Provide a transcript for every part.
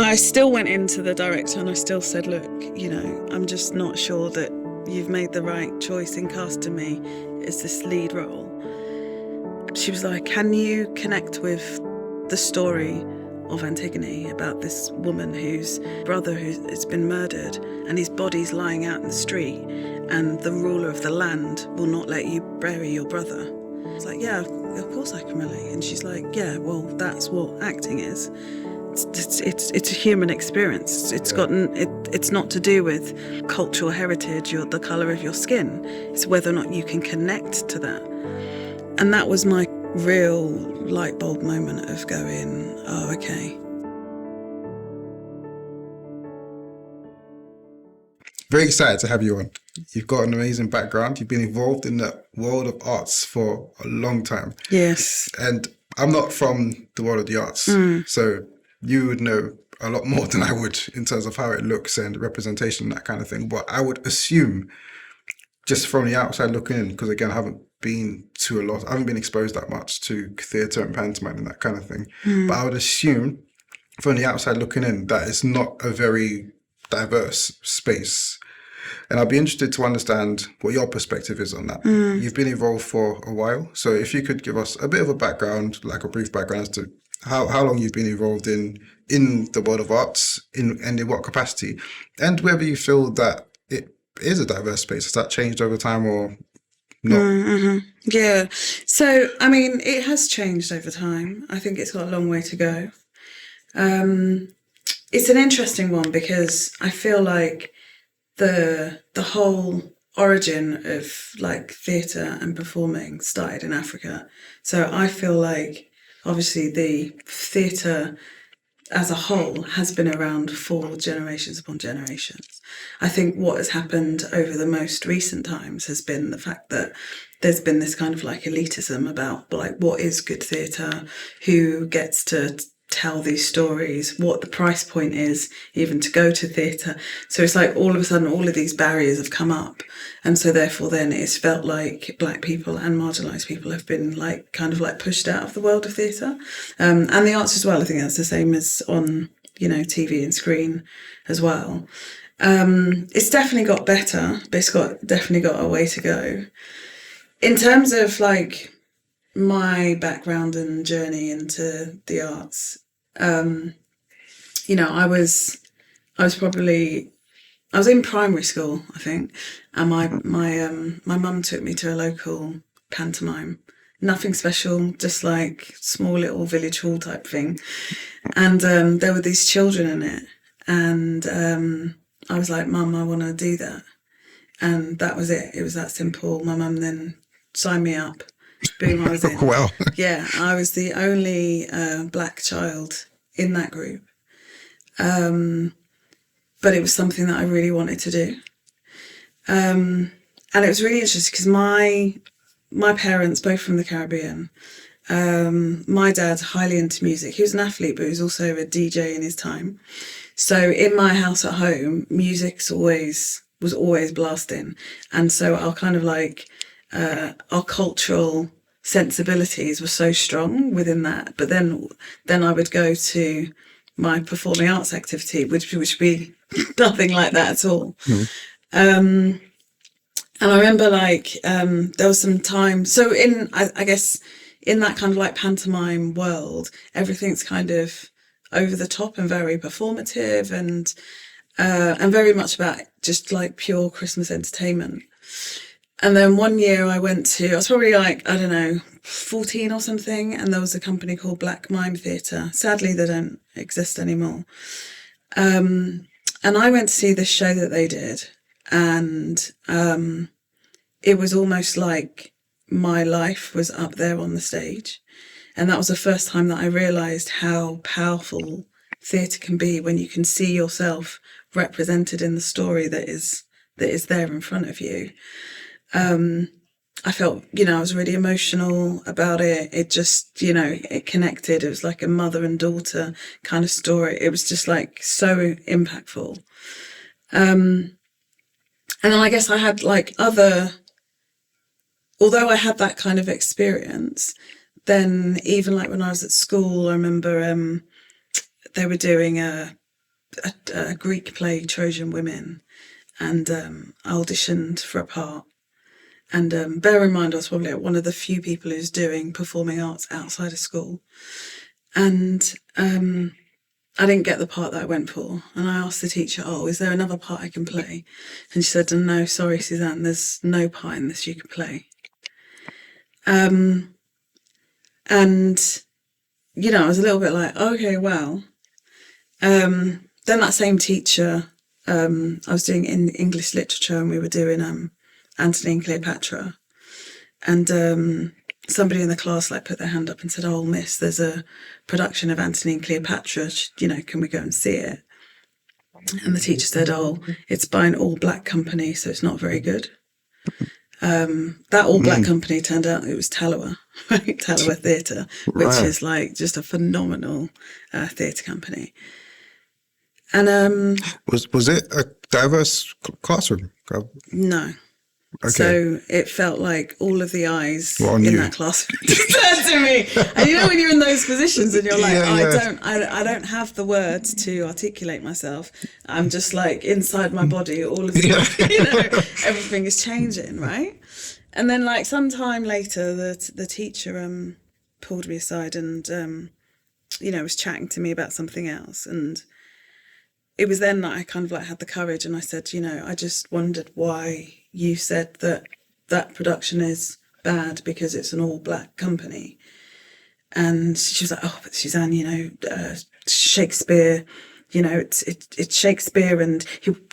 I still went into the director and I still said, look, you know, I'm just not sure that you've made the right choice in casting me as this lead role. She was like, can you connect with the story of Antigone about this woman whose brother has been murdered and his body's lying out in the street and the ruler of the land will not let you bury your brother? I was like, yeah, of course I can relate. And she's like, yeah, well, that's what acting is. It's a human experience. It's not to do with cultural heritage or the colour of your skin. It's whether or not you can connect to that. And that was my real light bulb moment of going, oh, okay. Very excited to have you on. You've got an amazing background. You've been involved in the world of arts for a long time. Yes. And I'm not from the world of the arts, so you would know a lot more than I would in terms of how it looks and representation and that kind of thing. But I would assume, just from the outside looking in, because again, I haven't been exposed that much to theatre and pantomime and that kind of thing. But I would assume, from the outside looking in, that it's not a very diverse space. And I'd be interested to understand what your perspective is on that. You've been involved for a while, so if you could give us a bit of a background, like a brief background as to how long you've been involved in the world of arts, and in what capacity, and whether you feel that it is a diverse space. Has that changed over time or not? Yeah. So, I mean, it has changed over time. I think it's got a long way to go. It's an interesting one because I feel like the whole origin of like theatre and performing started in Africa. So I feel like obviously the theatre as a whole has been around for generations upon generations. I think what has happened over the most recent times has been the fact that there's been this kind of like elitism about like what is good theatre, who gets to tell these stories, what the price point is even to go to theatre. So it's like all of a sudden all of these barriers have come up, and so therefore then it's felt like black people and marginalised people have been like kind of like pushed out of the world of theatre, and the arts as well. I think that's the same as on, you know, TV and screen as well. It's definitely got better, but it's definitely got a way to go. In terms of like my background and journey into the arts, you know, I was in primary school, I think, and my mum took me to a local pantomime. Nothing special, just like small little village hall type thing, and there were these children in it, and I was like, Mum, I want to do that, and that was it. It was that simple. My mum then signed me up. Boom, I was in. Well, yeah, I was the only black child in that group. But it was something that I really wanted to do. And it was really interesting because my parents, both from the Caribbean, my dad, highly into music. He was an athlete, but he was also a DJ in his time. So in my house at home, music was always blasting. And so our kind of like, our cultural sensibilities were so strong within that. But then I would go to my performing arts activity, which would be nothing like that at all. And I remember like there was some time. So I guess in that kind of like pantomime world, everything's kind of over the top and very performative and very much about just like pure Christmas entertainment. And then one year I was probably like, I don't know, 14 or something, and there was a company called Black Mime Theatre. Sadly, they don't exist anymore. And I went to see this show that they did, and it was almost like my life was up there on the stage. And that was the first time that I realised how powerful theatre can be when you can see yourself represented in the story that is there in front of you. I felt, you know, I was really emotional about it. It just, you know, it connected. It was like a mother and daughter kind of story. It was just like so impactful. And then I guess I had like although I had that kind of experience, then even like when I was at school, I remember they were doing a a Greek play, Trojan Women, and I auditioned for a part. And bear in mind, I was probably one of the few people who's doing performing arts outside of school. And I didn't get the part that I went for. And I asked the teacher, oh, is there another part I can play? And she said, no, sorry, Suzanne, there's no part in this you can play. And, you know, I was a little bit like, okay, well. Then that same teacher, I was doing in English literature, and we were doing Antony and Cleopatra. And somebody in the class like put their hand up and said, oh, miss, there's a production of Antony and Cleopatra, you know, can we go and see it? And the teacher said, oh, it's by an all-black company, so it's not very good. That all-black company turned out it was Tallowa, right? Tallowa Theatre, which is like just a phenomenal theatre company. And was it a diverse classroom? no. Okay. So it felt like all of the eyes Well, on in you. that class turned to me. And you know when you're in those positions and you're like, I don't have the words to articulate myself. I'm just like inside my body, all of the, you know, everything is changing, right? And then like sometime later, the teacher pulled me aside and you know, was chatting to me about something else. And it was then that I kind of like had the courage, and I said, you know, I just wondered why you said that production is bad because it's an all-black company. And she was like, oh, but Suzanne, you know, Shakespeare, you know, it's Shakespeare, and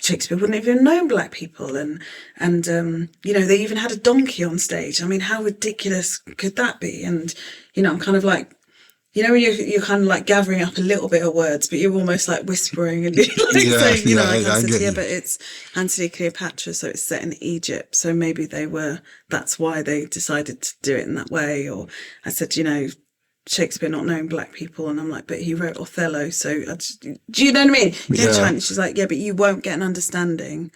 Shakespeare wouldn't have even known black people, and you know, they even had a donkey on stage. I mean, how ridiculous could that be? And you know, I'm kind of like, you know, when you're kind of like gathering up a little bit of words, but you're almost like whispering and like saying, you know, like I said, yeah, but it's Antony and Cleopatra, so it's set in Egypt. So maybe that's why they decided to do it in that way. Or I said, you know, Shakespeare not knowing black people. And I'm like, but he wrote Othello. So do you know what I mean? Yeah. She's like, yeah, but you won't get an understanding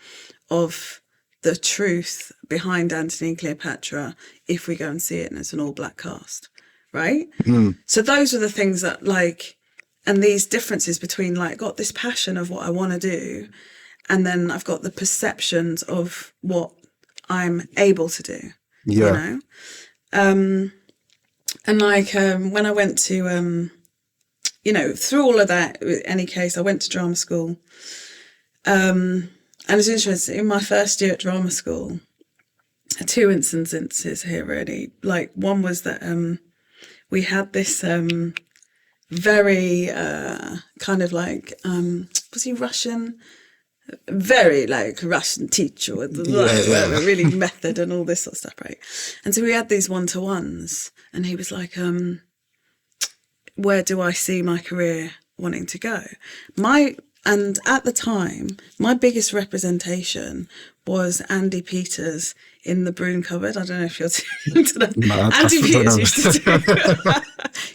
of the truth behind Antony and Cleopatra if we go and see it and it's an all black cast. Right? So those are the things that like, and these differences between like, got this passion of what I want to do, and then I've got the perceptions of what I'm able to do. Yeah. You know? And like, when I went to, you know, through all of that, in any case, I went to drama school. And it's interesting, in my first year at drama school, two instances here really. Like one was that, we had this very kind of like, was he Russian? Very like Russian teacher with really method and all this sort of stuff, right? And so we had these one-to-ones, and he was like, where do I see my career wanting to go? And at the time, my biggest representation was Andy Peters in The Broom Cupboard. I don't know if you're into that. No, Andy Peters used to do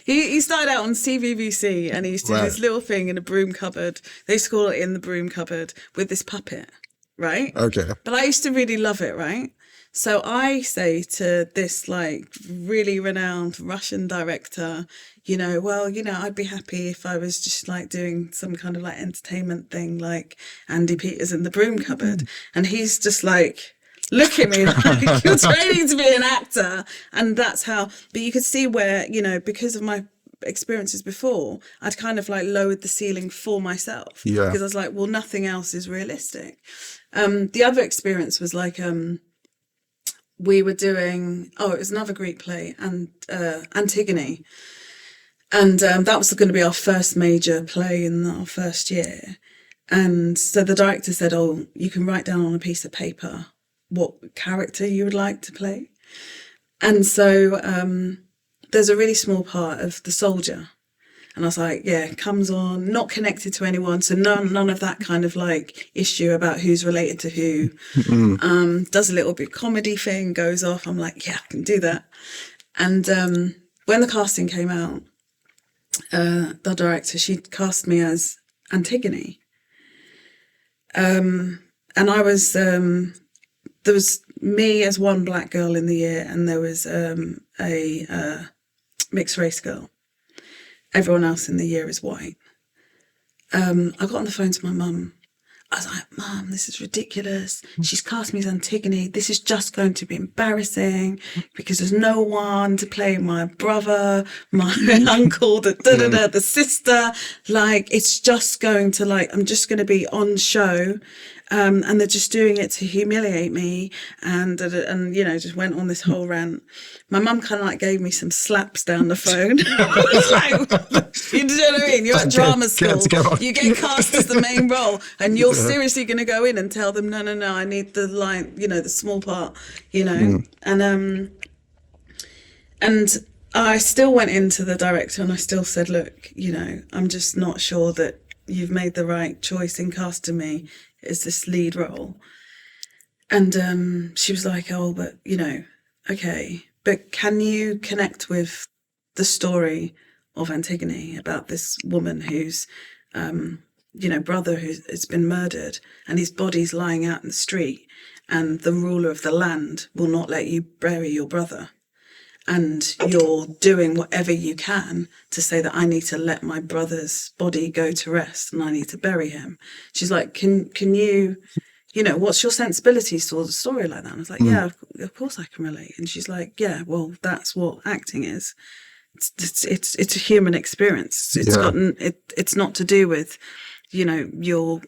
he started out on CBBC, and he used to do this little thing in a broom cupboard. They used to call it In the Broom Cupboard, with this puppet, right? Okay. But I used to really love it, right? So I say to this like really renowned Russian director, you know, well, you know, I'd be happy if I was just like doing some kind of like entertainment thing like Andy Peters in The Broom Cupboard. And he's just like, look at me, like, you're training to be an actor. And that's how, but you could see where, you know, because of my experiences before, I'd kind of like lowered the ceiling for myself. Yeah. Because I was like, well, nothing else is realistic. The other experience was like, we were doing, it was another Greek play, and Antigone. And that was going to be our first major play in our first year. And so the director said, oh, you can write down on a piece of paper what character you would like to play. And so there's a really small part of the soldier. And I was like, yeah, comes on, not connected to anyone. So none of that kind of like issue about who's related to who. Does a little bit comedy thing, goes off. I'm like, yeah, I can do that. And when the casting came out, the director, she cast me as Antigone. And I was, there was me as one black girl in the year, and there was a mixed race girl. Everyone else in the year is white. I got on the phone to my mum. I was like, Mum, this is ridiculous. She's cast me as Antigone. This is just going to be embarrassing because there's no one to play my brother, my uncle, the sister. Like, it's just going to, like, I'm just going to be on show. And they're just doing it to humiliate me, and you know, just went on this whole rant. My mum kind of like gave me some slaps down the phone. Like, you know what I mean? You're at drama school, you get cast as the main role, and you're seriously going to go in and tell them, no, I need the line, you know, the small part, you know, and I still went into the director and I still said, look, you know, I'm just not sure that you've made the right choice in casting me as this lead role. And she was like, oh, but, you know, okay, but can you connect with the story of Antigone about this woman whose, you know, brother has been murdered and his body's lying out in the street, and the ruler of the land will not let you bury your brother. And you're doing whatever you can to say that I need to let my brother's body go to rest and I need to bury him. She's like, can you, you know, what's your sensibilities towards a story like that? And I was like, yeah, of course I can relate. And she's like, yeah, well, that's what acting is. It's a human experience. It's not to do with, you know, your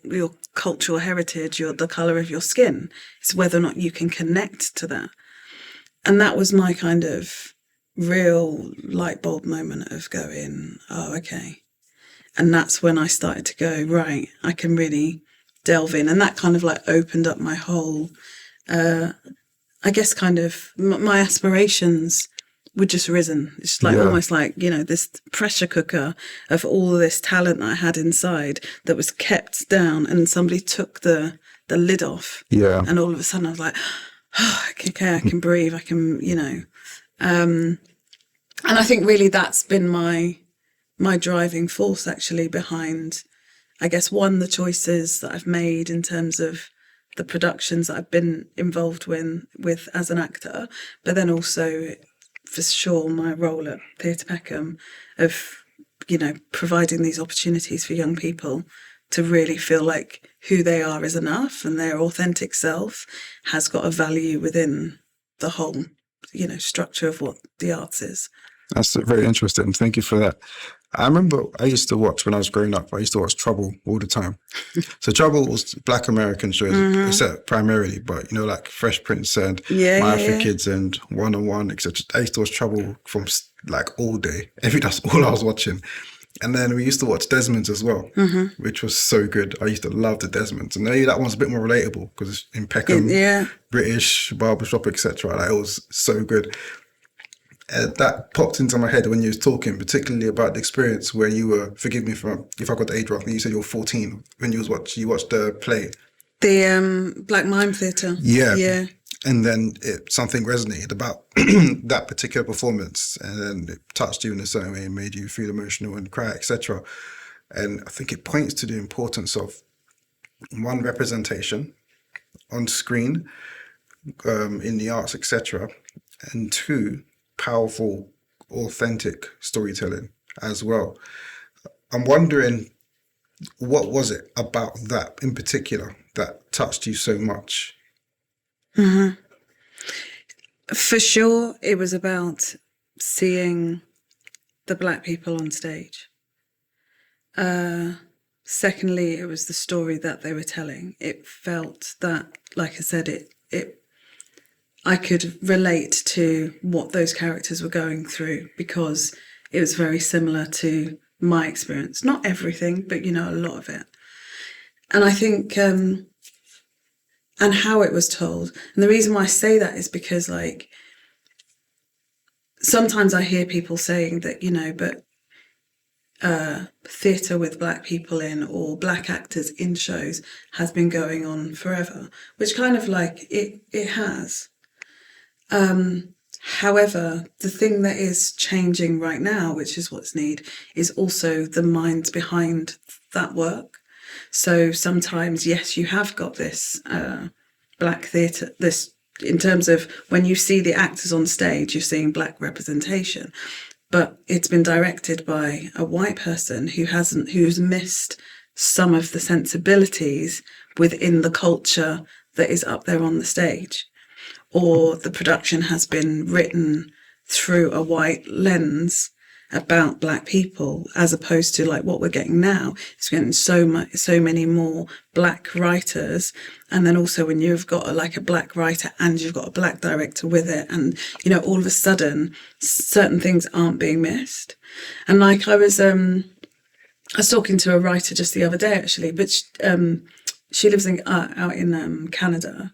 cultural heritage, the colour of your skin. It's whether or not you can connect to that. And that was my kind of real light bulb moment of going, oh, okay. And that's when I started to go, right, I can really delve in. And that kind of like opened up my whole, I guess kind of my aspirations were just risen. It's like almost like, you know, this pressure cooker of all this talent that I had inside that was kept down, and somebody took the lid off. Yeah. And all of a sudden I was like, oh, okay, I can breathe. I can, you know, and I think really that's been my driving force actually behind, I guess, one, the choices that I've made in terms of the productions that I've been involved with as an actor, but then also for sure my role at Theatre Peckham of, you know, providing these opportunities for young people to really feel like who they are is enough and their authentic self has got a value within the whole, you know, structure of what the arts is. That's very interesting. Thank you for that. I remember I used to watch, when I was growing up, I used to watch Trouble all the time. So Trouble was Black American shows, primarily, but, you know, like Fresh Prince and My Afro Kids and One-on-One, etc. I used to watch Trouble from like all day. That's all I was watching. And then we used to watch Desmond's as well, which was so good. I used to love the Desmond's. And maybe that one's a bit more relatable because it's in Peckham, British, barbershop, etc. Like, it was so good. That popped into my head when you was talking, particularly about the experience where you were, forgive me if I got the age wrong, you said you were 14 when you watched the play. The Black Mime Theatre. Yeah. And then something resonated about that particular performance, and then it touched you in a certain way and made you feel emotional and cry, etc. And I think it points to the importance of, one, representation on screen, in the arts, etc., and two, powerful, authentic storytelling as well. I'm wondering, what was it about that in particular that touched you so much? For sure, it was about seeing the Black people on stage. Secondly, it was the story that they were telling. It felt that, like I said, I could relate to what those characters were going through because it was very similar to my experience. Not everything, but, you know, a lot of it. And I think... and how it was told. And the reason why I say that is because, like, sometimes I hear people saying that, you know, but theatre with Black people in or Black actors in shows has been going on forever, which kind of like it has. However, the thing that is changing right now, which is what's needed, is also the minds behind that work. So sometimes, yes, you have got this Black theatre, this in terms of when you see the actors on stage, you're seeing Black representation, but it's been directed by a white person who's missed some of the sensibilities within the culture that is up there on the stage, or the production has been written through a white lens about Black people, as opposed to like what we're getting now. It's getting so many more Black writers, and then also when you've got a Black writer and you've got a Black director with it, and all of a sudden certain things aren't being missed. And like I was talking to a writer just the other day actually, but she lives out in Canada,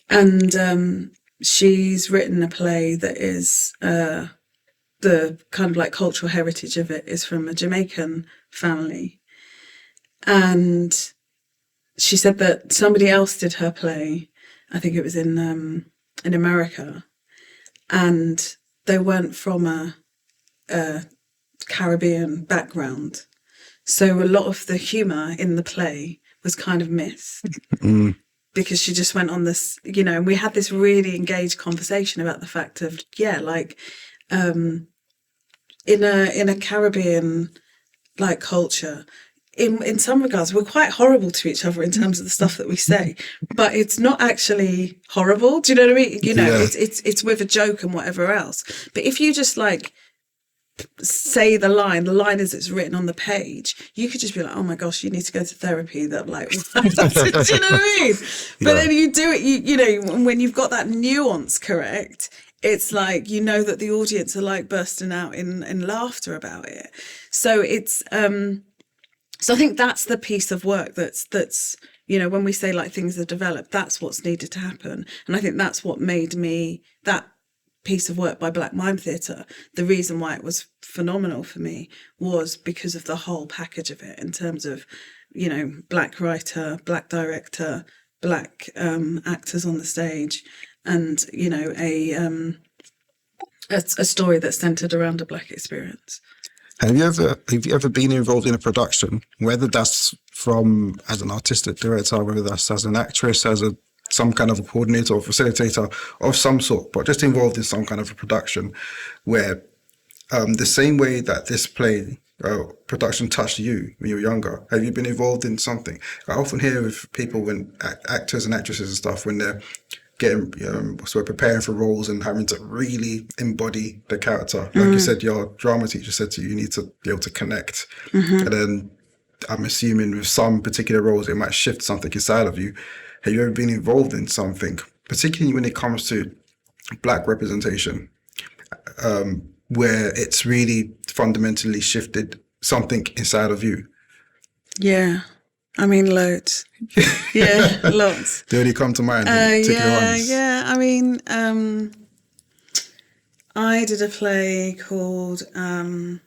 and she's written a play that is the kind of like cultural heritage of it is from a Jamaican family. And she said that somebody else did her play, I think it was in America, and they weren't from a Caribbean background. So a lot of the humour in the play was kind of missed. Because she just went on this, and we had this really engaged conversation about the fact of, in a Caribbean like culture, in some regards, we're quite horrible to each other in terms of the stuff that we say, but it's not actually horrible. Do you know what I mean? It's with a joke and whatever else. But if you just like say the line as it's written on the page, you could just be like, oh my gosh, you need to go to therapy. That like, do you know what I mean? But then you do it, when you've got that nuance correct, it's like, that the audience are like bursting out in laughter about it. So it's, so I think that's the piece of work that's, when we say like things are developed, that's what's needed to happen. And I think that's what made me, that piece of work by Black Mime Theatre, the reason why it was phenomenal for me was because of the whole package of it in terms of, Black writer, Black director, Black actors on the stage, and, a story that's centred around a Black experience. Have you ever been involved in a production, whether that's from as an artistic director, whether that's as an actress, as some kind of a coordinator or facilitator of some sort, but just involved in some kind of a production where the same way that this play production touched you when you were younger, have you been involved in something? I often hear with people, when actors and actresses and stuff, when they're getting preparing for roles and having to really embody the character. Like you said, your drama teacher said to you, you need to be able to connect. And then I'm assuming with some particular roles, it might shift something inside of you. Have you ever been involved in something, particularly when it comes to Black representation, where it's really fundamentally shifted something inside of you? Yeah. I mean, loads. Yeah, lots. Do any come to mind? Ones? Yeah. I mean, I did a play called, oh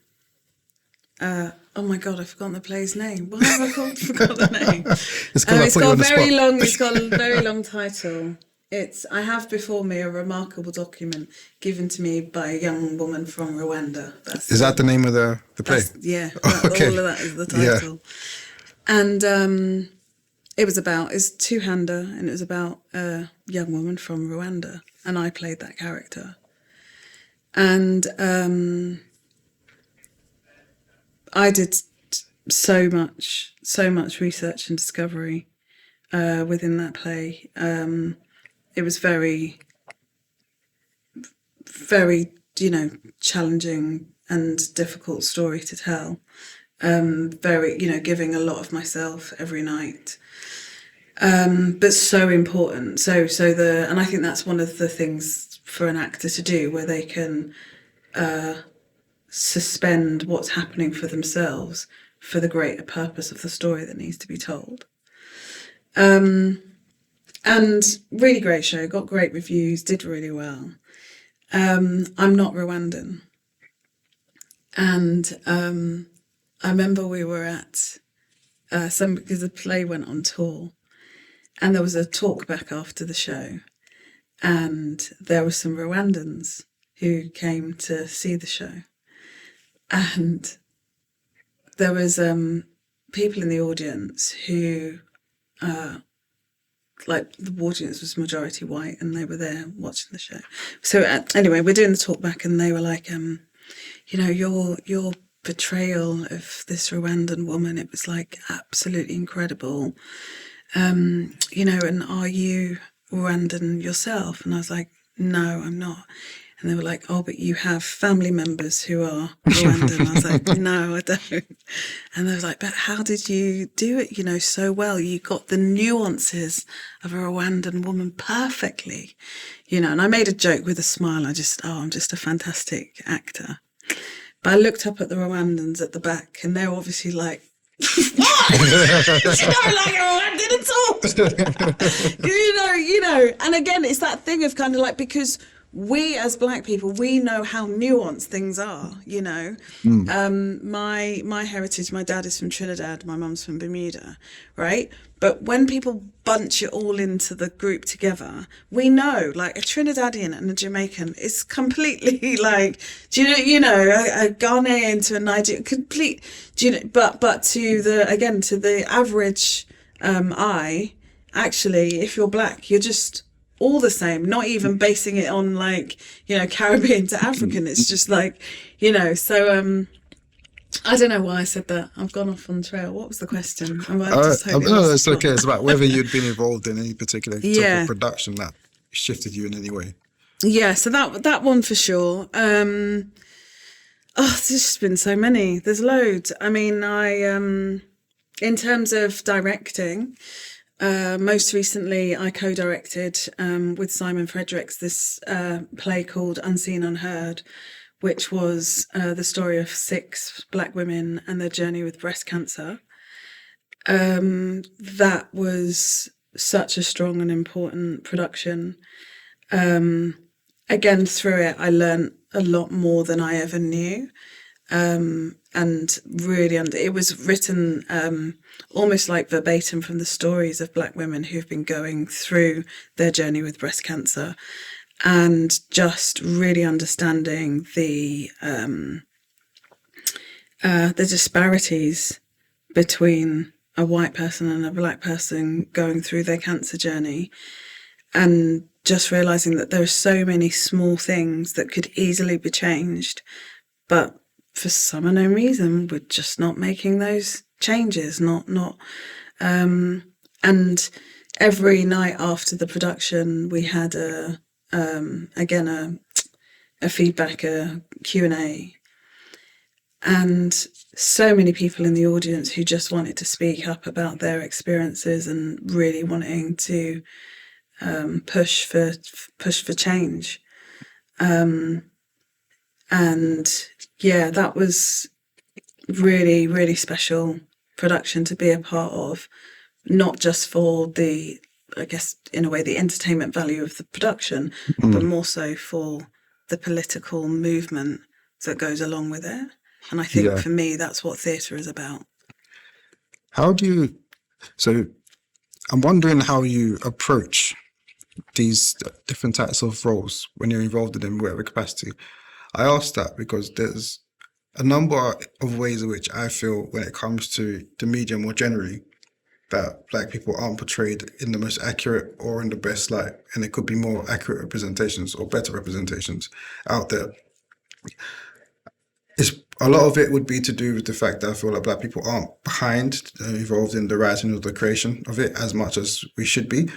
my God, I've forgotten the play's name. Why have I forgot the name? It's got a very long title. I have before me a remarkable document given to me by a young woman from Rwanda. Is that the name of the play? Yeah, okay. All of that is the title. Yeah. And it's two-hander, and it was about a young woman from Rwanda, and I played that character. And I did so much research and discovery within that play. It was very, very, challenging and difficult story to tell. Very, giving a lot of myself every night, but so important. And I think that's one of the things for an actor to do, where they can suspend what's happening for themselves for the greater purpose of the story that needs to be told. And really great show, got great reviews, did really well. I'm not Rwandan, and I remember we were at because the play went on tour, and there was a talk back after the show, and there were some Rwandans who came to see the show, and there was people in the audience who the audience was majority white, and they were there watching the show. So anyway, we're doing the talk back, and they were like, you're portrayal of this Rwandan woman. It was like absolutely incredible. And are you Rwandan yourself? And I was like, no, I'm not. And they were like, oh, but you have family members who are Rwandan. I was like, no, I don't. And they were like, but how did you do it, so well? You got the nuances of a Rwandan woman perfectly, And I made a joke with a smile. I'm just a fantastic actor. But I looked up at the Rwandans at the back, and they're obviously like, what? She don't like a Rwandan at all. And again, it's that thing of kind of like, because we as Black people, we know how nuanced things are, My heritage, my dad is from Trinidad, my mum's from Bermuda, right? But when people bunch it all into the group together, we know, like, a Trinidadian and a Jamaican is completely like, a Ghanaian to a Nigerian, but to the average eye, actually, if you're Black, you're just all the same, not even basing it on like, Caribbean to African. It's just like, so I don't know why I said that. I've gone off on trail. What was the question? No, it's okay. It's about whether you'd been involved in any particular type of production that shifted you in any way. Yeah, so that one for sure. There's just been so many. There's loads. I mean, in terms of directing, most recently I co-directed with Simon Fredericks this play called Unseen Unheard, which was the story of 6 Black women and their journey with breast cancer. That was such a strong and important production. Again, through it, I learned a lot more than I ever knew. And really, it was written almost like verbatim from the stories of Black women who've been going through their journey with breast cancer, and just really understanding the disparities between a white person and a Black person going through their cancer journey, and just realizing that there are so many small things that could easily be changed, but for some unknown reason, we're just not making those changes. And every night after the production, we had a feedback, a Q&A, and so many people in the audience who just wanted to speak up about their experiences and really wanting to push for change. And yeah, that was really, really special production to be a part of, not just for the, I guess, in a way, the entertainment value of the production, but more so for the political movement that goes along with it. And I think for me, that's what theatre is about. So I'm wondering how you approach these different types of roles when you're involved in them, whatever capacity. I ask that because there's a number of ways in which I feel when it comes to the media more generally, that Black people aren't portrayed in the most accurate or in the best light, and it could be more accurate representations or better representations out there. A lot of it would be to do with the fact that I feel like Black people aren't involved in the writing or the creation of it as much as we should be.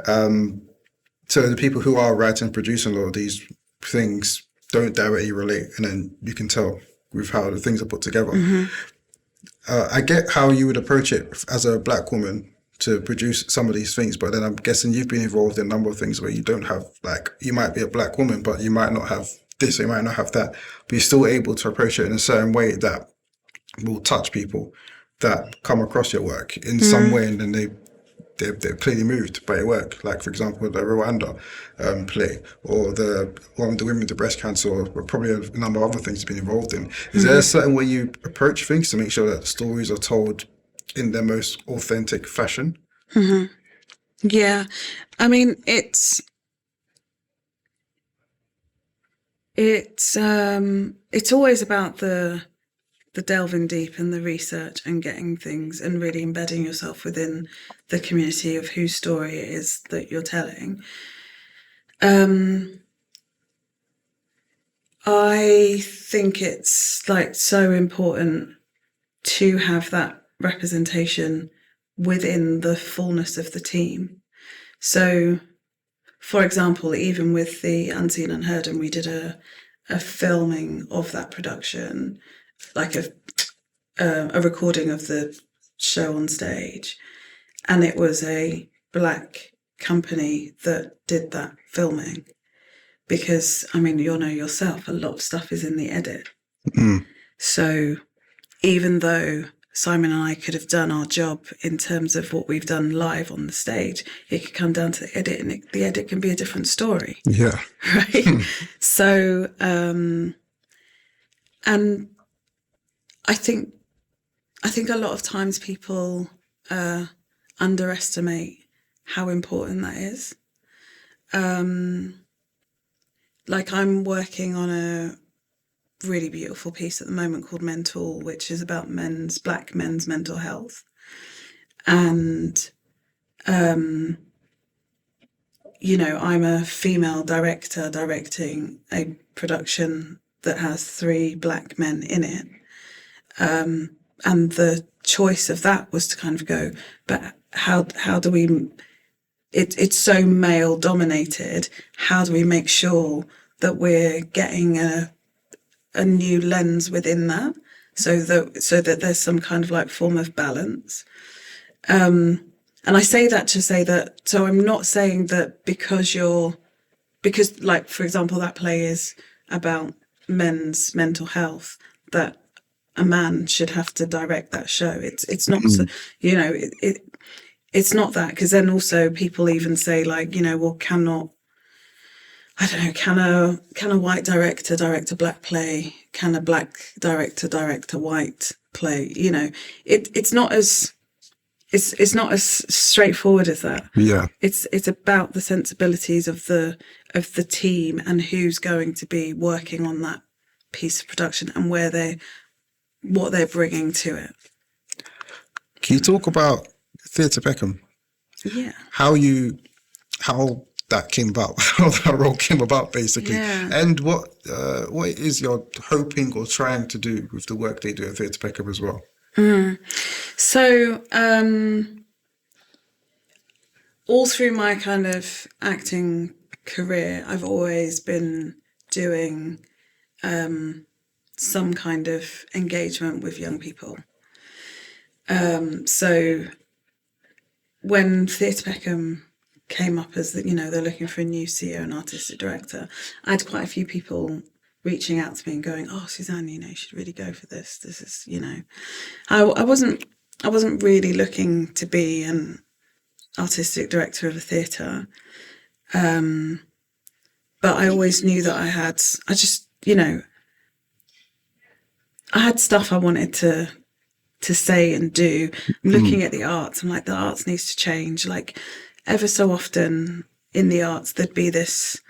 So the people who are writing and producing a lot of these things don't directly relate, and then you can tell with how the things are put together. I get how you would approach it as a Black woman to produce some of these things, but then I'm guessing you've been involved in a number of things where you don't have, like, you might be a Black woman, but you might not have this, or you might not have that, but you're still able to approach it in a certain way that will touch people that come across your work in some way, and then they're clearly moved by your work. Like, for example, the Rwanda play, or the one with the women with the breast cancer, or probably a number of other things you've been involved in. Is there a certain way you approach things to make sure that the stories are told in their most authentic fashion? Yeah, I mean, it's always about the delving deep and the research and getting things and really embedding yourself within the community of whose story it is that you're telling. I think it's like so important to have that representation within the fullness of the team. So, for example, even with the Unseen Unheard, and we did a filming of that production, like a recording of the show on stage, and it was a black company that did that filming. Because, I mean, you'll know yourself, a lot of stuff is in the edit. So even though Simon and I could have done our job in terms of what we've done live on the stage, it could come down to the edit, and the edit can be a different story. Yeah. Right? So, and I think a lot of times people underestimate how important that is. Like, I'm working on a really beautiful piece at the moment called Mental, which is about black men's mental health. And, you know, I'm a female director directing a production that has 3 black men in it. And the choice of that was to kind of go, but how do we... It's so male dominated. How do we make sure that we're getting a new lens within that, so that there's some kind of like form of balance? And I say that to say that, so I'm not saying that because like, for example, that play is about men's mental health, that a man should have to direct that show. It's not, you know, it's not that, because then also people even say, like, you know, well, can a white director direct a black play? Can a black director direct a white play? You know, it's not as straightforward as that. Yeah. It's about the sensibilities of the team and who's going to be working on that piece of production and what they're bringing to it. Can you talk about Theatre Peckham? Yeah. How that came about, how that role came about, basically. Yeah. And what is you're hoping or trying to do with the work they do at Theatre Peckham as well? So, all through my kind of acting career, I've always been doing some kind of engagement with young people. So when Theatre Peckham came up as that, you know, they're looking for a new CEO and artistic director, I had quite a few people reaching out to me and going, "Oh, Suzann, you know, you should really go for this. This is, you know," I wasn't really looking to be an artistic director of a theatre, but I always knew that I had stuff I wanted to say and do. Looking at the arts, I'm like, the arts needs to change. Like, ever so often in the arts, there'd be this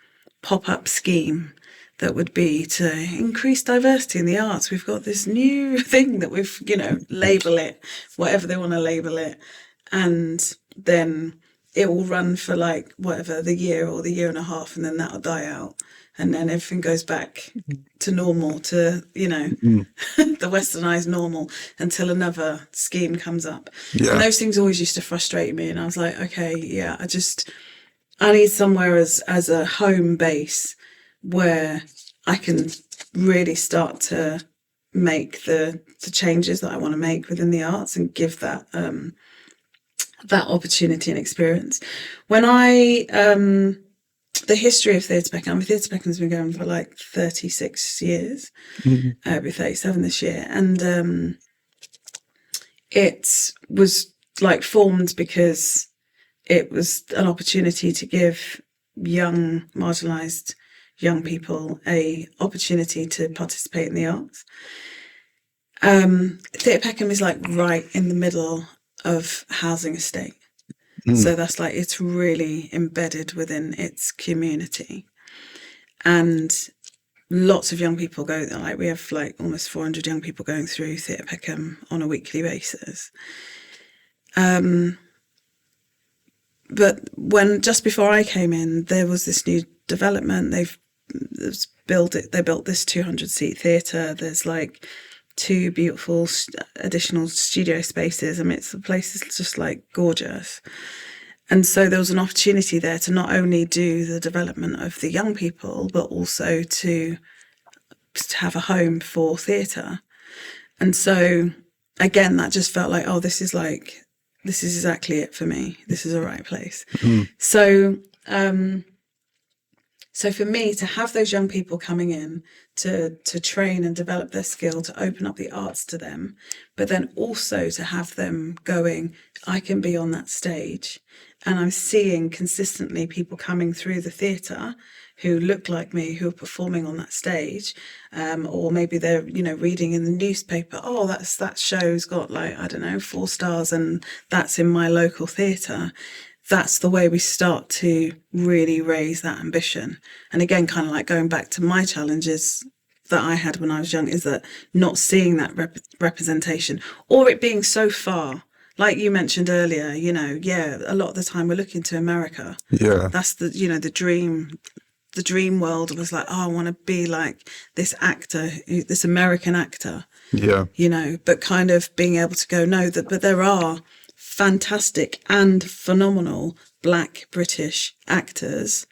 pop-up scheme that would be to increase diversity in the arts. We've got this new thing that we've, you know, label it, whatever they want to label it. And then it will run for like whatever, the year or the year and a half, and then that'll die out. And then everything goes back to normal, to, you know, the westernized normal, until another scheme comes up. Yeah. And those things always used to frustrate me. And I was like, okay, yeah, I need somewhere as a home base where I can really start to make the changes that I want to make within the arts and give that that opportunity and experience. When the history of Theatre Peckham has been going for like 36 years. It'll be 37 this year. And it was like formed because it was an opportunity to give marginalised young people a opportunity to participate in the arts. Theatre Peckham is like right in the middle of housing estate. So that's like, it's really embedded within its community. And lots of young people go there. Like, we have like almost 400 young people going through Theatre Peckham on a weekly basis. But just before I came in, there was this new development. There's build it. They built this 200-seat theatre. There's like 2 beautiful additional studio spaces. I mean, the place is just like gorgeous. And so there was an opportunity there to not only do the development of the young people, but also to have a home for theatre. And so, again, that just felt like, oh, this is exactly it for me. This is the right place. Mm. So for me to have those young people coming in to train and develop their skill, to open up the arts to them, but then also to have them going, I can be on that stage. And I'm seeing consistently people coming through the theatre who look like me, who are performing on that stage, or maybe they're, reading in the newspaper, oh, that show's got 4 stars and that's in my local theatre. That's the way we start to really raise that ambition. And again, kind of like going back to my challenges that I had when I was young, is that not seeing that representation, or it being so far. Like you mentioned earlier, a lot of the time we're looking to America. Yeah. That's the dream world was like, oh, I want to be like this actor, this American actor. Yeah. But kind of being able to go, no, but there are fantastic and phenomenal Black British actors,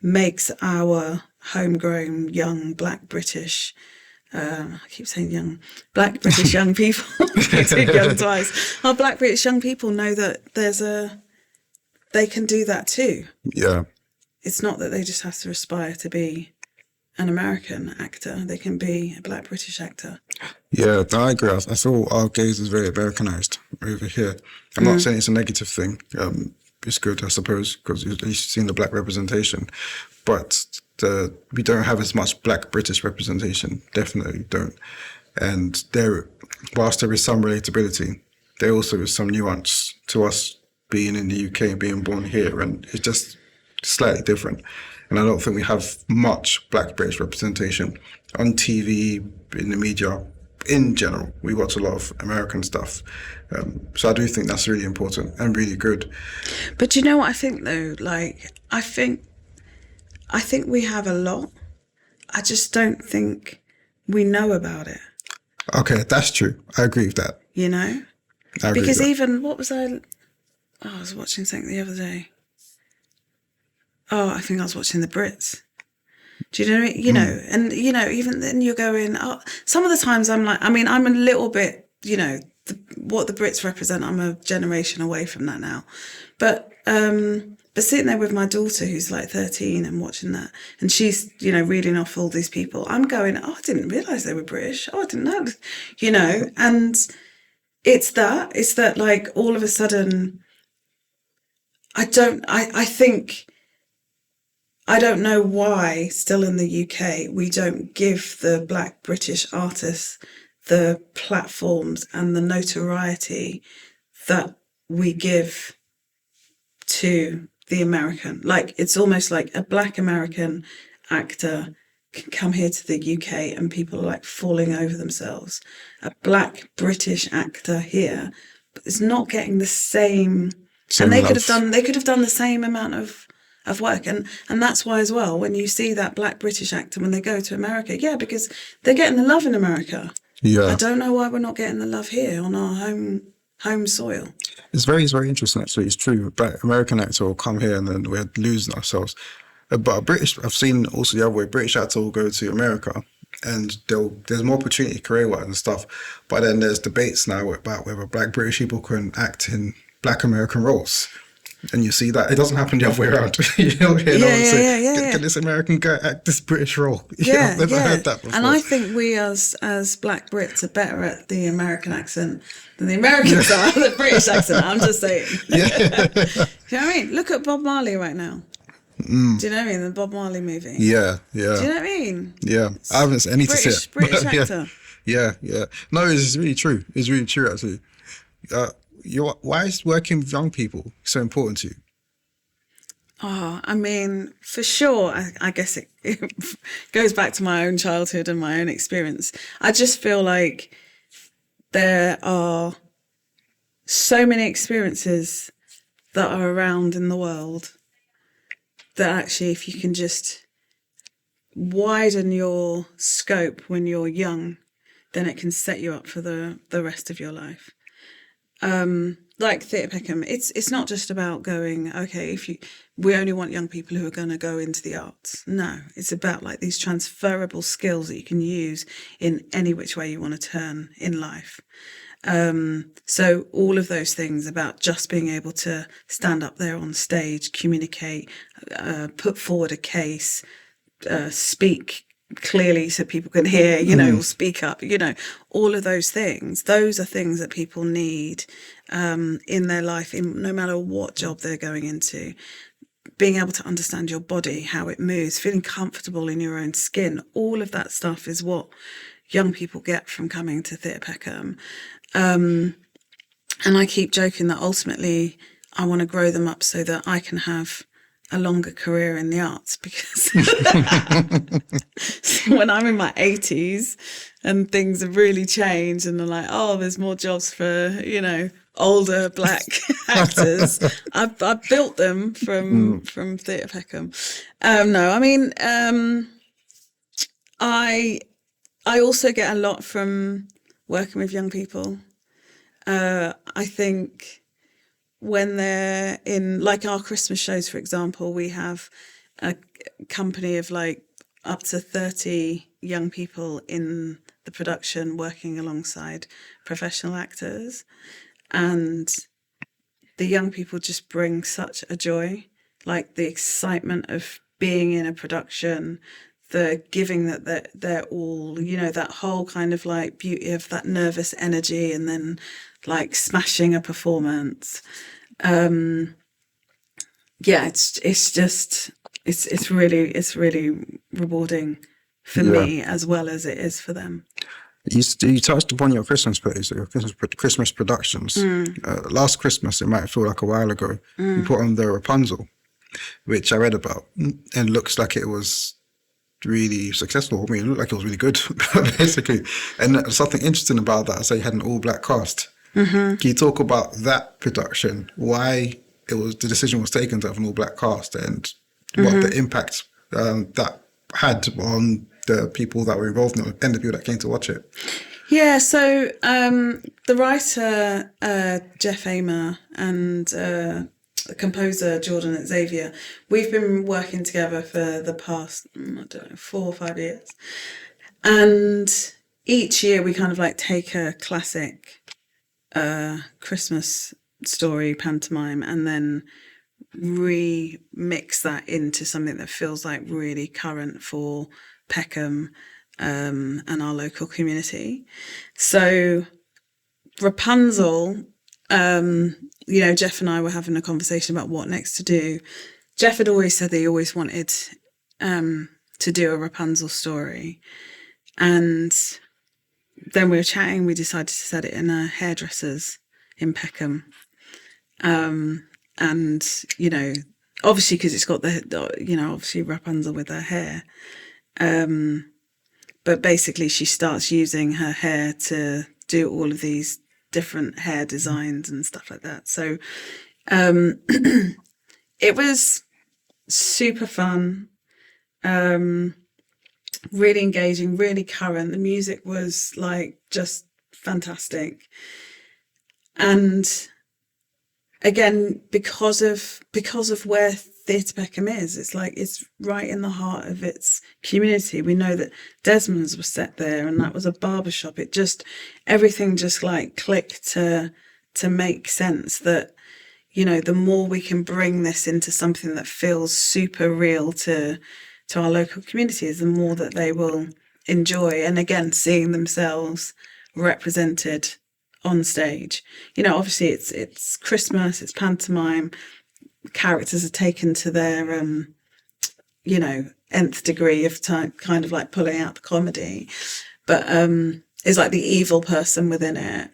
makes our homegrown young Black British, I keep saying young, Black British young people, too young twice. Our Black British young people know that they can do that too. Yeah. It's not that they just have to aspire to be an American actor. They can be a Black British actor. Yeah, I agree. I feel our gaze is very Americanized over here. I'm not saying it's a negative thing. It's good, I suppose, because at least you've seen the Black representation. But we don't have as much Black British representation. Definitely don't. And whilst there is some relatability, there also is some nuance to us being in the UK and being born here. And it's just slightly different. And I don't think we have much Black British representation on TV, in the media, in general. We watch a lot of American stuff. So I do think that's really important and really good. But you know what I think, though? I think we have a lot. I just don't think we know about it. Okay, that's true. I agree with that. Because even, what was I was watching something the other day. Oh, I think I was watching The Brits. Do you know what I mean? And, even then you're going, some of the times I'm like, I'm a little bit, what the Brits represent, I'm a generation away from that now. But sitting there with my daughter who's like 13 and watching that, and she's, reading off all these people, I'm going, I didn't realise they were British. Oh, I didn't know, and it's that like all of a sudden, I don't know why still in the UK we don't give the Black British artists the platforms and the notoriety that we give to the American. Like, it's almost like a Black American actor can come here to the UK and people are like falling over themselves. A Black British actor here is not getting the same and they could have done the same amount of work. And that's why as well, when you see that Black British actor, when they go to America, because they're getting the love in America. Yeah. I don't know why we're not getting the love here on our home soil. It's very, very interesting, actually. It's true. Black American actor will come here and then we're losing ourselves. But I've seen also the other way, British actor will go to America and there's more opportunity career-wise and stuff. But then there's debates now about whether Black British people can act in Black American roles. And you see that it doesn't happen the other way around. Can this American guy act this British role? I've never heard that before. And I think we as Black Brits are better at the American accent than the Americans are at the British accent. I'm just saying. Do you know what I mean? Look at Bob Marley right now. Do you know what I mean? The Bob Marley movie. Yeah. Do you know what I mean? Yeah. I haven't. I need to see it. British actor. Yeah. No, it's really true. It's really true, actually. Why is working with young people so important to you? Oh, for sure, I guess it goes back to my own childhood and my own experience. I just feel like there are so many experiences that are around in the world that actually, if you can just widen your scope when you're young, then it can set you up for the rest of your life. Like Theatre Peckham, it's not just about going, okay, we only want young people who are going to go into the arts. No, it's about like these transferable skills that you can use in any which way you want to turn in life. So all of those things about just being able to stand up there on stage, communicate, put forward a case, speak clearly so people can hear, or speak up, all of those things are things that people need in their life, no matter what job they're going into. Being able to understand your body, how it moves, feeling comfortable in your own skin, all of that stuff is what young people get from coming to Theatre Peckham. And I keep joking that ultimately I want to grow them up so that I can have a longer career in the arts, because when I'm in my 80s and things have really changed and they're like, oh, there's more jobs for, older black actors, I've built them from Theatre Peckham. I also get a lot from working with young people. I think when they're in, like our Christmas shows, for example, we have a company of like up to 30 young people in the production working alongside professional actors. And the young people just bring such a joy, like the excitement of being in a production, the giving that they're all, that whole kind of like beauty of that nervous energy, and then like smashing a performance. It's really rewarding for me as well as it is for them. You touched upon your Christmas plays, your Christmas productions. Last Christmas, it might feel like a while ago, you put on the Rapunzel, which I read about, and looks like it was really successful. I mean, it looked like it was really good, basically. And something interesting about that, I say you had an all-black cast. Can you talk about that production, why the decision was taken to have an all-black cast, and what the impact that had on the people that were involved in it and the people that came to watch it? Yeah, so the writer, Jeff Amer, and the composer, Jordan Xavier, we've been working together for the past, 4 or 5 years. And each year we kind of like take a classic Christmas story, pantomime, and then remix that into something that feels like really current for Peckham and our local community. So Rapunzel, Jeff and I were having a conversation about what next to do. Jeff had always said that he always wanted to do a Rapunzel story. And then we were chatting, we decided to set it in a hairdresser's in Peckham. And, obviously because it's got obviously Rapunzel with her hair. But basically she starts using her hair to do all of these different hair designs and stuff like that. So it was super fun, really engaging, really current. The music was like just fantastic. And again, because of where Theatre Peckham is, it's right in the heart of its community. We know that Desmond's was set there, and that was a barbershop. Everything just like clicked to make sense that, the more we can bring this into something that feels super real to our local communities, the more that they will enjoy. And again, seeing themselves represented on stage. Obviously it's Christmas, it's pantomime, characters are taken to their nth degree of kind of like pulling out the comedy, but it's like the evil person within it,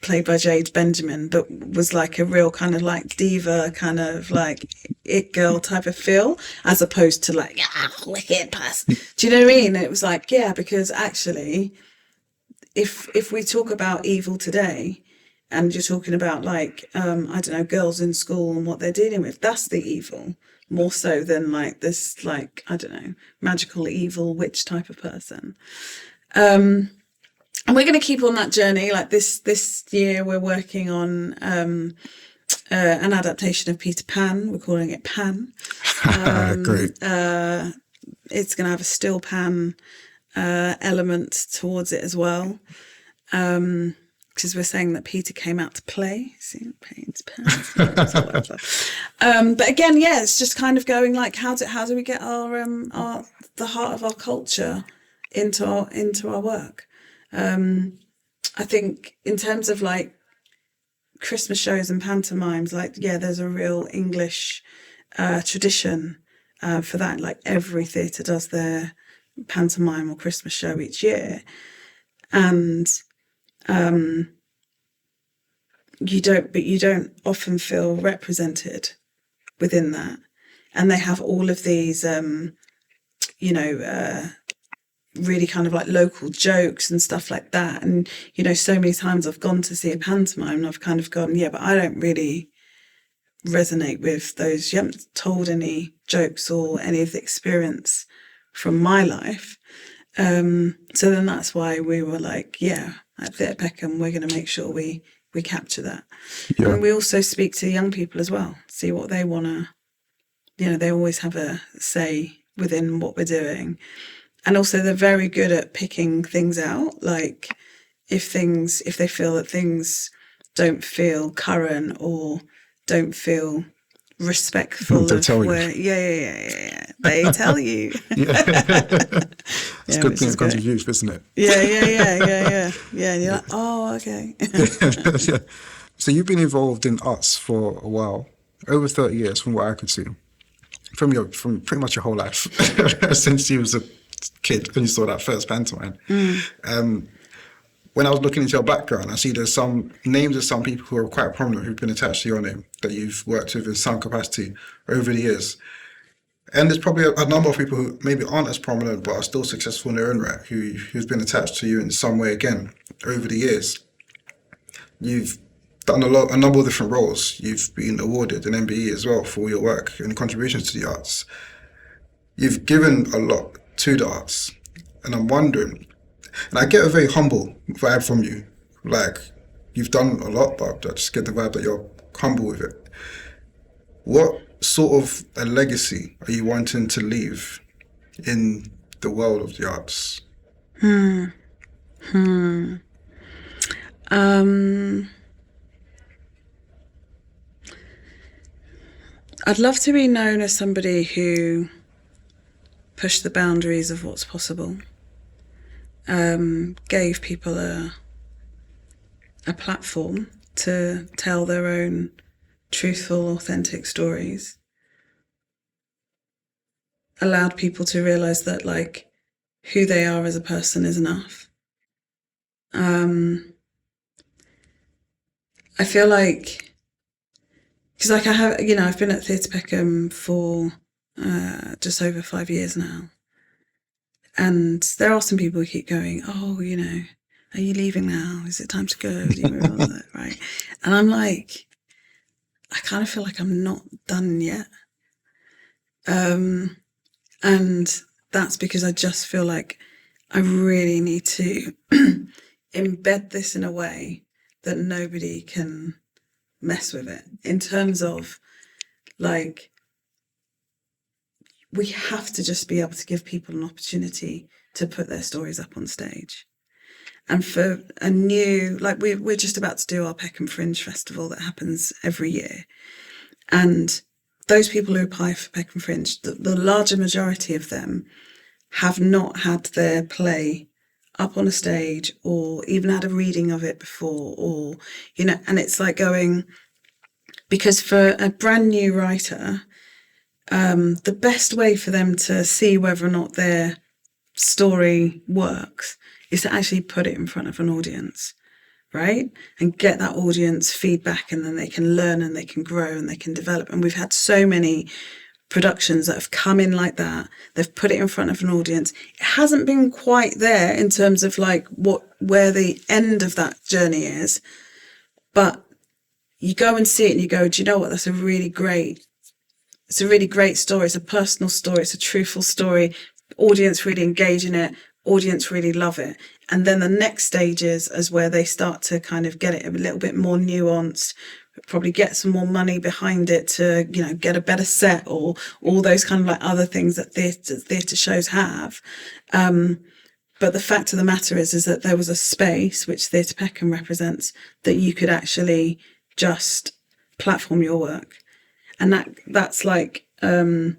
played by Jade Benjamin, but was like a real kind of like diva, kind of like it girl type of feel, as opposed to like wicked person. Do you know what I mean? It was like, because actually if we talk about evil today, and you're talking about like, I don't know, girls in school and what they're dealing with, that's the evil, more so than like this, like, I don't know, magical evil witch type of person. And we're going to keep on that journey. Like this year, we're working on an adaptation of Peter Pan. We're calling it Pan. Great. It's going to have a still pan element towards it as well. Because we're saying that Peter came out to play. See, pains, pans, or whatever. But again, yeah, it's just kind of going like, how do we get our the heart of our culture into our work? I think in terms of like Christmas shows and pantomimes, like, yeah, there's a real English tradition for that. Like every theatre does their pantomime or Christmas show each year, and you don't often feel represented within that. And they have all of these really kind of like local jokes and stuff like that. And so many times I've gone to see a pantomime and I've kind of gone, yeah, but I don't really resonate with those. You haven't told any jokes or any of the experience from my life. So then that's why we were like, yeah, at Theatre Peckham, we're going to make sure we capture that. Yeah. And we also speak to young people as well, see what they want to, they always have a say within what we're doing. And also they're very good at picking things out. Like if they feel that things don't feel current or don't feel respectful they of tell where you. Yeah. They tell you. It's a good thing it comes with youth, isn't it? Yeah. And you're like, oh, okay. Yeah. So you've been involved in arts for a while, over 30 years from what I could see, from pretty much your whole life, since you was a kid when you saw that first pantomime. When I was looking into your background, I see there's some names of some people who are quite prominent who've been attached to your name that you've worked with in some capacity over the years. And there's probably a number of people who maybe aren't as prominent but are still successful in their own right, who's been attached to you in some way again over the years. You've done a number of different roles. You've been awarded an MBE as well for your work and contributions to the arts. You've given a lot to the arts. And I'm wondering, and I get a very humble vibe from you. Like, you've done a lot, but I just get the vibe that you're humble with it. What sort of a legacy are you wanting to leave in the world of the arts? I'd love to be known as somebody who pushed the boundaries of what's possible. Gave people a platform to tell their own truthful, authentic stories. Allowed people to realise that, like, who they are as a person is enough. I feel like, because like I've been at Theatre Peckham for just over 5 years now. And there are some people who keep going, oh, are you leaving now? Is it time to go? Do you realise that? Right. And I'm like, I kind of feel like I'm not done yet. And that's because I just feel like I really need to embed this in a way that nobody can mess with it. In terms of, like, we have to just be able to give people an opportunity to put their stories up on stage. And for a new, like, we're just about to do our Peckham Fringe Festival that happens every year. And those people who apply for Peckham Fringe, the larger majority of them have not had their play up on a stage or even had a reading of it before, or, and it's like going, because for a brand new writer, the best way for them to see whether or not their story works is to actually put it in front of an audience, right? And get that audience feedback, and then they can learn and they can grow and they can develop. And we've had so many productions that have come in like that. They've put it in front of an audience. It hasn't been quite there in terms of like where the end of that journey is, But you go and see it and you go, do you know what? It's a really great story. It's a personal story. It's a truthful story. Audience really engage in it. Audience really love it. And then the next stage is where they start to kind of get it a little bit more nuanced, probably get some more money behind it to, you know, get a better set or all those kind of like other things that theatre shows have. But the fact of the matter is that there was a space, which Theatre Peckham represents, that you could actually just platform your work. And that's like, you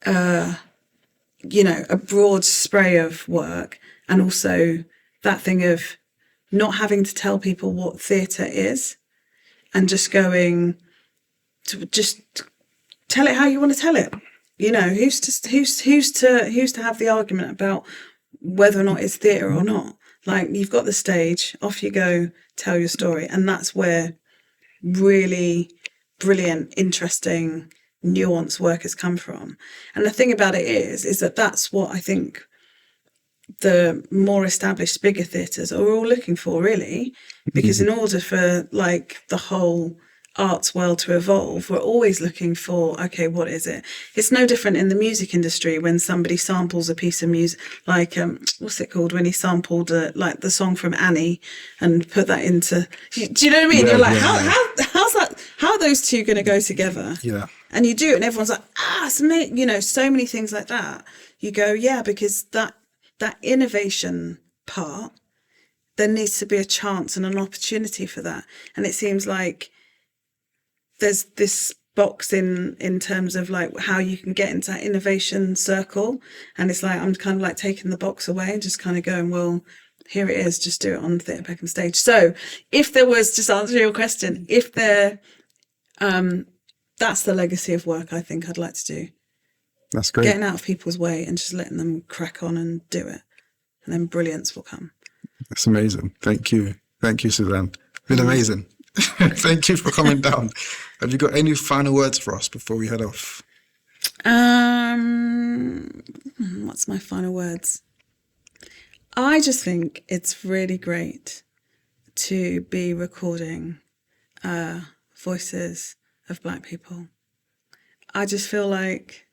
know, a broad spray of work. And also that thing of not having to tell people what theatre is and just going to just tell it how you want to tell it. You know, who's to have the argument about whether or not it's theatre or not? Like, you've got the stage, off you go, tell your story. And that's where really brilliant, interesting, nuanced work has come from. And the thing about it is that that's what I think the more established, bigger theatres are all looking for, really. Because in order for, like, the whole arts world to evolve, we're always looking for, okay, what is it? It's no different in the music industry when somebody samples a piece of music, like, what's it called, when he sampled like the song from Annie and put that into, do you know what I mean? You're like, how's that, how are those two going to go together? Yeah. And you do it and everyone's like, it's amazing, you know, so many things like that. You go, yeah, because that innovation part, there needs to be a chance and an opportunity for that. And it seems like there's this box in terms of like how you can get into that innovation circle. And it's like, I'm kind of like taking the box away and just kind of going, well, here it is, just do it on Theatre Peckham stage. So if there was, just answer your question, if there, that's the legacy of work I think I'd like to do. That's great. Getting out of people's way and just letting them crack on and do it. And then brilliance will come. That's amazing. Thank you. Thank you, Suzann. It's been amazing. Thank you for coming down. Have you got any final words for us before we head off? What's my final words? I just think it's really great to be recording voices of Black people. I just feel like,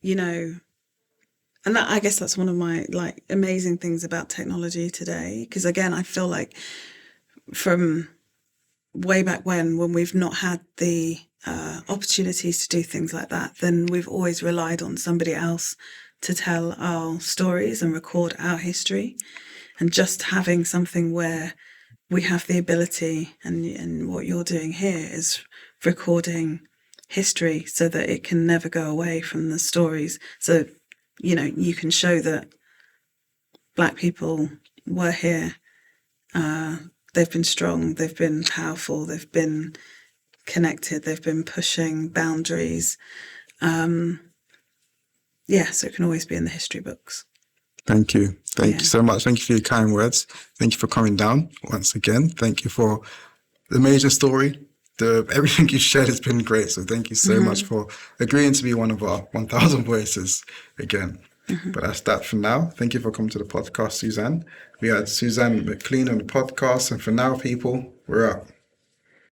you know, and that, I guess that's one of my like amazing things about technology today. Because again, I feel like from way back when we've not had the opportunities to do things like that, then we've always relied on somebody else to tell our stories and record our history. And just having something where we have the ability, and what you're doing here is recording history so that it can never go away from the stories. So, you know, you can show that Black people were here. They've been strong, they've been powerful, they've been connected, they've been pushing boundaries. So it can always be in the history books. Thank you. Thank you so much. Thank you for your kind words. Thank you for coming down once again. Thank you for the major story. Everything you shared has been great. So thank you so much for agreeing to be one of our 1,000 voices again. But that's that for now. Thank you for coming to the podcast, Suzann. We had Suzann McLean on the podcast. And for now, people, we're out.